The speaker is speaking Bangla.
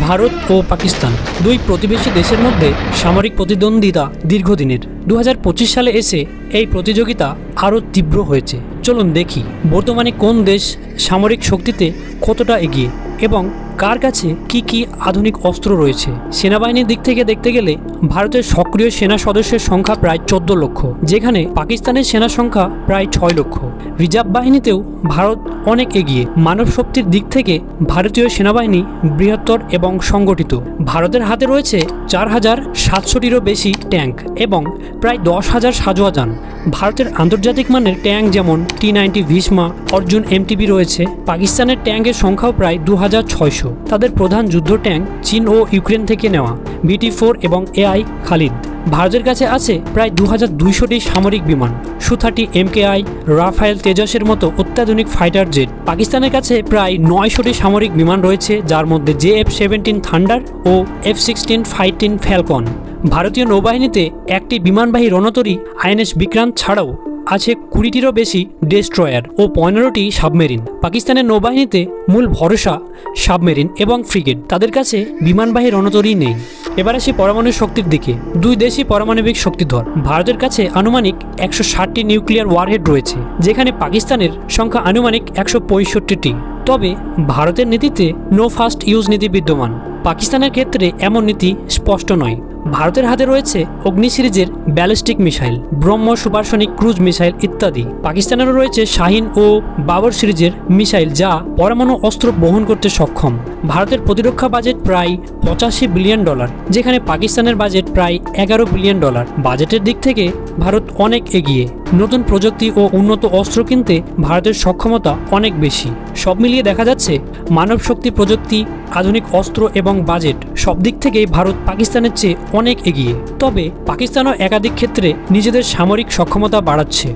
ভারত ও পাকিস্তান দুই প্রতিবেশী দেশের মধ্যে সামরিক প্রতিদ্বন্দ্বিতা দীর্ঘদিনের। 2025 সালে এসে এই প্রতিযোগিতা আরও তীব্র হয়েছে। চলুন দেখি বর্তমানে কোন দেশ সামরিক শক্তিতে কতটা এগিয়ে এবং কার কাছে কি আধুনিক অস্ত্র রয়েছে। সেনাবাহিনীর দিক থেকে দেখতে গেলে ভারতের সক্রিয় সেনা সদস্যের সংখ্যা প্রায় 14 লক্ষ, যেখানে পাকিস্তানের সেনা সংখ্যা প্রায় 6 লক্ষ। রিজার্ভ বাহিনীতেও ভারত অনেক এগিয়ে। মানব শক্তির দিক থেকে ভারতীয় সেনাবাহিনী বৃহত্তর এবং সংগঠিত। ভারতের হাতে রয়েছে 4700টিরও বেশি ট্যাঙ্ক এবং প্রায় 10,000 সাঁজোয়া যান। ভারতের আন্তর্জাতিক মানের ট্যাঙ্ক যেমন T-90 ভীষ্মা, অর্জুন MTB রয়েছে। পাকিস্তানের ট্যাঙ্কের সংখ্যাও প্রায় 2600। তাদের প্রধান যুদ্ধ ট্যাঙ্ক চীন ও ইউক্রেন থেকে নেওয়া BT-4 এবং AI খালিদ। ভারতের কাছে আছে প্রায় 2200টি সামরিক বিমান, Su-30 MKI, রাফায়েল তেজসের মতো অত্যাধুনিক ফাইটার জেট। পাকিস্তানের কাছে প্রায় 900টি সামরিক বিমান রয়েছে, যার মধ্যে JF-17 থান্ডার ও F-16 ফাইটিং ফ্যালকন। ভারতীয় নৌবাহিনীতে একটি বিমানবাহী রণতরী INS বিক্রান্ত ছাড়াও আছে 20টিরও বেশি ডেস্ট্রয়ার ও 15টি সাবমেরিন। পাকিস্তানের নৌবাহিনীতে মূল ভরসা সাবমেরিন এবং ফ্রিগেট। তাদের কাছে বিমানবাহী রণতরী নেই। এবার আসি পরমাণু শক্তির দিকে। দুই দেশই পারমাণবিক শক্তিধর। ভারতের কাছে আনুমানিক 160টি নিউক্লিয়ার ওয়ারহেড রয়েছে, যেখানে পাকিস্তানের সংখ্যা আনুমানিক 165টি। তবে ভারতের নীতিতে নো ফার্স্ট ইউজ নীতি বিদ্যমান। পাকিস্তানের ক্ষেত্রে এমন নীতি স্পষ্ট নয়। ভারতের হাতে রয়েছে অগ্নি সিরিজের ballistic missile, BrahMos supersonic cruise missile ইত্যাদি। পাকিস্তানেরও রয়েছে শাহিন ও বাবর সিরিজের মিসাইল, যা পরমাণু অস্ত্র বহন করতে সক্ষম। ভারতের প্রতিরক্ষা বাজেট প্রায় $85 বিলিয়ন, যেখানে পাকিস্তানের বাজেট প্রায় $11 বিলিয়ন। বাজেটের দিক থেকে ভারত অনেক এগিয়ে। নতুন প্রযুক্তি ও উন্নত অস্ত্র কিনতে ভারতের সক্ষমতা অনেক বেশি। সব মিলিয়ে দেখা যাচ্ছে মানব শক্তি, প্রযুক্তি, আধুনিক অস্ত্র এবং বাজেট সব দিক থেকেই ভারত পাকিস্তানের চেয়ে অনেক এগিয়ে। তবে পাকিস্তানও একাধিক ক্ষেত্রে নিজেদের সামরিক সক্ষমতা বাড়াচ্ছে।